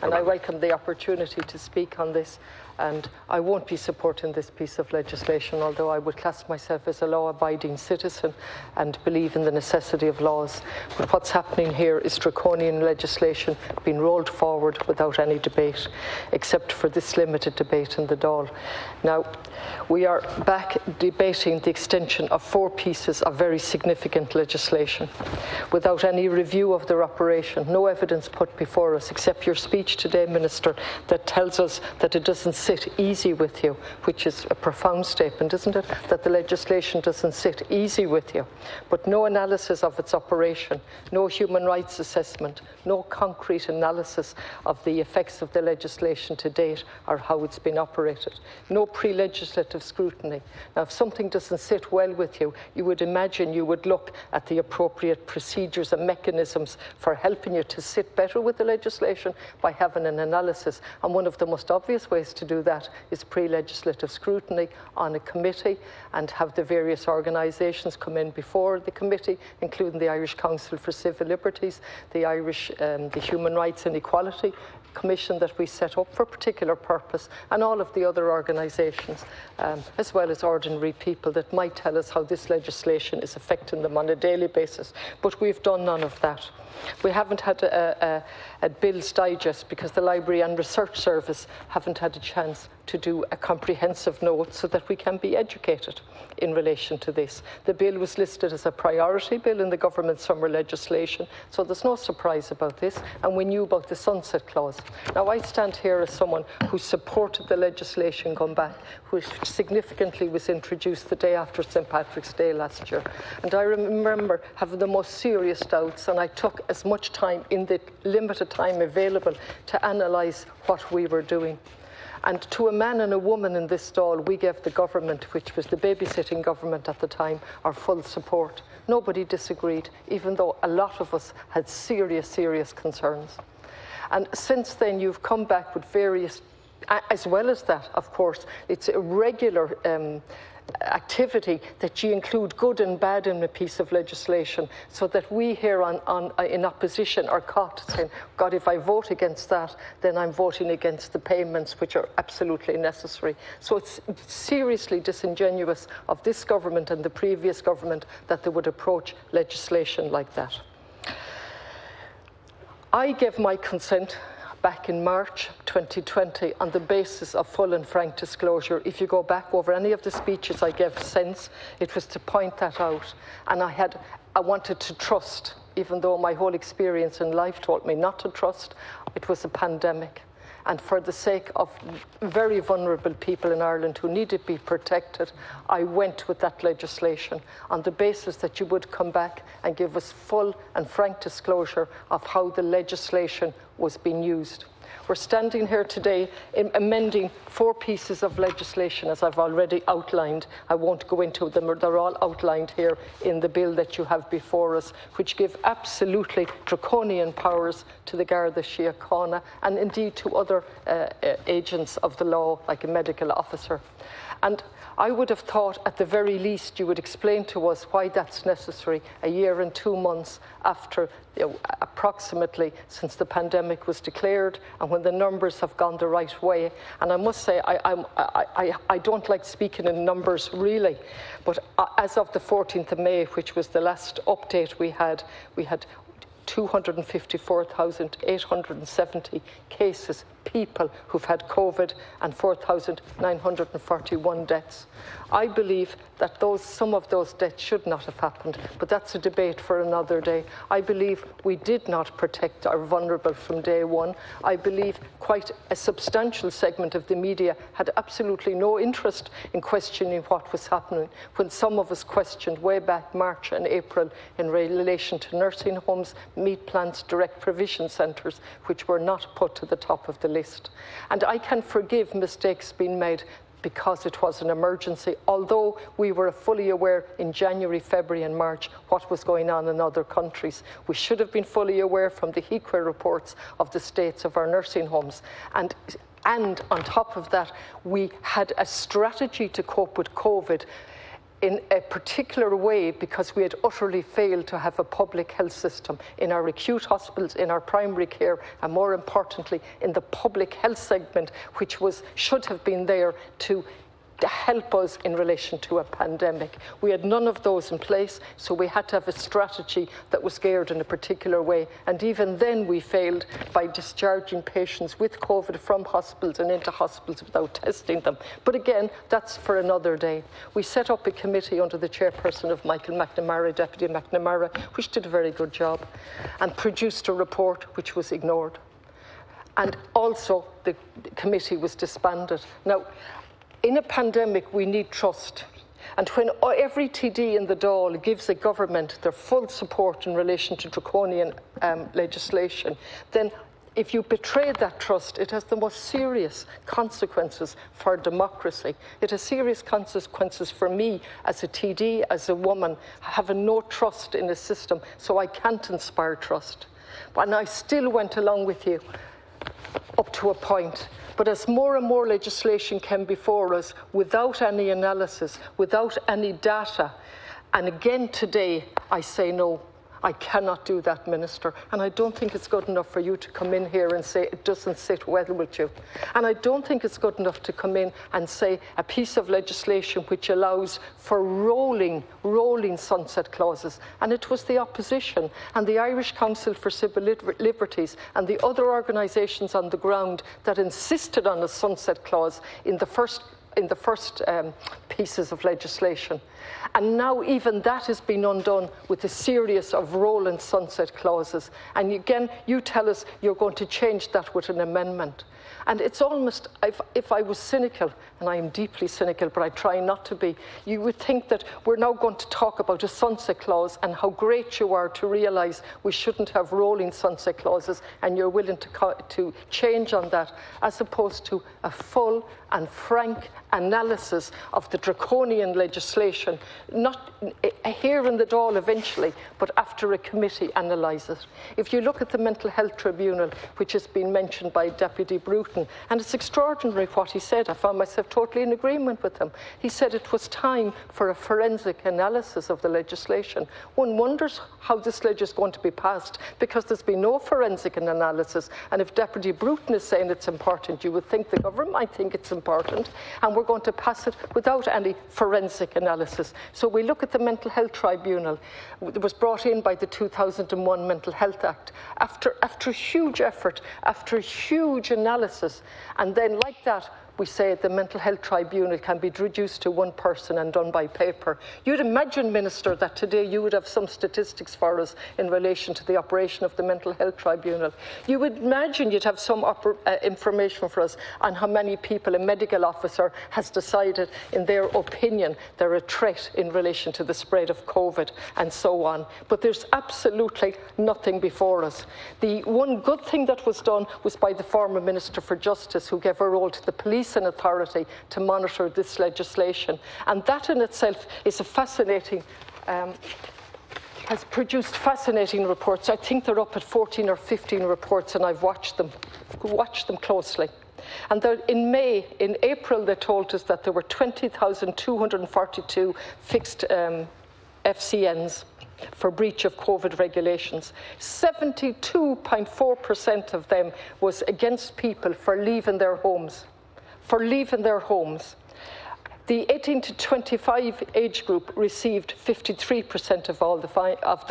and I welcome the opportunity to speak on this. And I won't be supporting this piece of legislation, although I would class myself as a law-abiding citizen and believe in the necessity of laws. But what's happening here is draconian legislation being rolled forward without any debate, except for this limited debate in the Dáil. Now, we are back debating the extension of 4 pieces of very significant legislation without any review of their operation, no evidence put before us, except your speech today, Minister, that tells us that it doesn't sit easy with you, which is a profound statement, isn't it? That the legislation doesn't sit easy with you, but no analysis of its operation, no human rights assessment, no concrete analysis of the effects of the legislation to date or how it's been operated, no pre-legislative scrutiny. Now, if something doesn't sit well with you, you would imagine you would look at the appropriate procedures and mechanisms for helping you to sit better with the legislation by having an analysis. And one of the most obvious ways to do that is pre-legislative scrutiny on a committee, and have the various organisations come in before the committee, including the Irish Council for Civil Liberties, the Human Rights and Equality Commission that we set up for a particular purpose, and all of the other organisations, as well as ordinary people that might tell us how this legislation is affecting them on a daily basis. But we've done none of that. We haven't had a Bill's Digest because the Library and Research Service haven't had a chance to do a comprehensive note so that we can be educated in relation to this. The bill was listed as a priority bill in the government summer legislation, so there's no surprise about this, and we knew about the sunset clause. Now, I stand here as someone who supported the legislation going back, which significantly was introduced the day after St. Patrick's Day last year. And I remember having the most serious doubts, and I took as much time in the limited time available to analyse what we were doing. And to a man and a woman in this Dáil, we gave the government, which was the babysitting government at the time, our full support. Nobody disagreed, even though a lot of us had serious, serious concerns. And since then, you've come back with various, as well as that, of course, it's a regular activity that you include good and bad in a piece of legislation, so that we here in opposition are caught saying, God, if I vote against that, then I'm voting against the payments which are absolutely necessary. So it's seriously disingenuous of this government and the previous government that they would approach legislation like that. I gave my consent back in March 2020 on the basis of full and frank disclosure. If you go back over any of the speeches I gave since, it was to point that out. And I wanted to trust, even though my whole experience in life told me not to trust. It was a pandemic. And for the sake of very vulnerable people in Ireland who need to be protected, I went with that legislation on the basis that you would come back and give us full and frank disclosure of how the legislation was being used. We're standing here today amending 4 pieces of legislation, as I've already outlined. I won't go into them, they're all outlined here in the bill that you have before us, which give absolutely draconian powers to the Garda Síochána and indeed to other agents of the law, like a medical officer. And I would have thought at the very least you would explain to us why that's necessary a year and 2 months after, approximately, since the pandemic was declared and when the numbers have gone the right way. And I must say, I don't like speaking in numbers really, but as of the 14th of May, which was the last update we had 254,870 cases, people who've had COVID, and 4,941 deaths. I believe that some of those deaths should not have happened, but that's a debate for another day. I believe we did not protect our vulnerable from day one. I believe quite a substantial segment of the media had absolutely no interest in questioning what was happening, when some of us questioned way back March and April in relation to nursing homes, meat plants, direct provision centres, which were not put to the top of the list. And I can forgive mistakes being made because it was an emergency, although we were fully aware in January, February and March what was going on in other countries. We should have been fully aware from the HEQA reports of the states of our nursing homes. And on top of that, we had a strategy to cope with COVID in a particular way because we had utterly failed to have a public health system in our acute hospitals, in our primary care, and more importantly, in the public health segment, which should have been there to help us in relation to a pandemic. We had none of those in place, so we had to have a strategy that was geared in a particular way. And even then we failed by discharging patients with COVID from hospitals and into hospitals without testing them. But again, that's for another day. We set up a committee under the chairperson of Michael McNamara, Deputy McNamara, which did a very good job, and produced a report which was ignored. And also the committee was disbanded. Now, in a pandemic, we need trust. And when every TD in the Dáil gives a government their full support in relation to draconian legislation, then if you betray that trust, it has the most serious consequences for democracy. It has serious consequences for me as a TD, as a woman, having no trust in a system, so I can't inspire trust. And I still went along with you up to a point. But as more and more legislation came before us, without any analysis, without any data, and again today, I say no. I cannot do that, Minister. And I don't think it's good enough for you to come in here and say it doesn't sit well with you. And I don't think it's good enough to come in and say a piece of legislation which allows for rolling sunset clauses. And it was the opposition and the Irish Council for Civil Liberties and the other organisations on the ground that insisted on a sunset clause in the first pieces of legislation. And now even that has been undone with a series of rolling sunset clauses. And again, you tell us you're going to change that with an amendment. And it's almost, if I was cynical, and I am deeply cynical, but I try not to be, you would think that we're now going to talk about a sunset clause and how great you are to realise we shouldn't have rolling sunset clauses, and you're willing to change on that, as opposed to a full and frank analysis of the draconian legislation, not here in the Dáil eventually, but after a committee analyses it. If you look at the Mental Health Tribunal, which has been mentioned by Deputy Bruton, and it's extraordinary what he said. I found myself totally in agreement with him. He said it was time for a forensic analysis of the legislation. One wonders how this legislation is going to be passed, because there's been no forensic analysis. And if Deputy Bruton is saying it's important, you would think the government might think it's important, and we're going to pass it without any forensic analysis. So we look at the Mental Health Tribunal. It was brought in by the 2001 Mental Health Act after huge effort, after huge analysis, and then like that we say the Mental Health Tribunal can be reduced to one person and done by paper. You'd imagine, Minister, that today you would have some statistics for us in relation to the operation of the Mental Health Tribunal. You would imagine you'd have some information for us on how many people a medical officer has decided, in their opinion, they're a threat in relation to the spread of COVID and so on. But there's absolutely nothing before us. The one good thing that was done was by the former Minister for Justice, who gave a role to the police and authority to monitor this legislation. And that in itself is a fascinating, has produced fascinating reports. I think they're up at 14 or 15 reports, and I've watched them closely. And in April, they told us that there were 20,242 fixed FCNs for breach of COVID regulations. 72.4% of them was against people for leaving their homes. The 18 to 25 age group received 53% of all the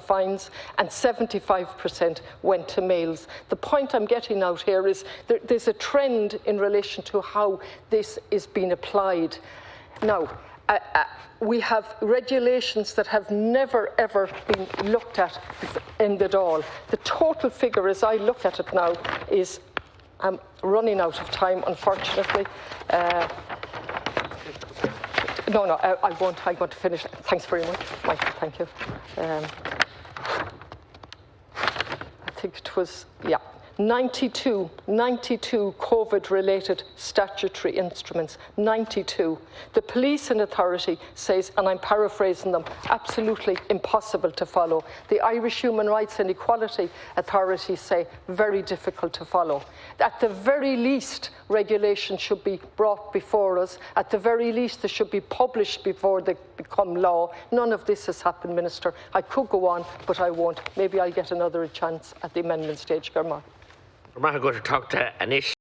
fines, and 75% went to males. The point I'm getting out here is there's a trend in relation to how this is being applied. Now, we have regulations that have never ever been looked at in the Dáil. The total figure, as I look at it now, is I'm running out of time, unfortunately. I won't. I'm going to finish. Thanks very much, Michael. Thank you. I think it was, yeah. 92 COVID-related statutory instruments, 92. The Policing Authority says, and I'm paraphrasing them, absolutely impossible to follow. The Irish Human Rights and Equality Authority say very difficult to follow. At the very least, regulation should be brought before us. At the very least, they should be published before they become law. None of this has happened, Minister. I could go on, but I won't. Maybe I'll get another chance at the amendment stage. We're going to talk to Anish.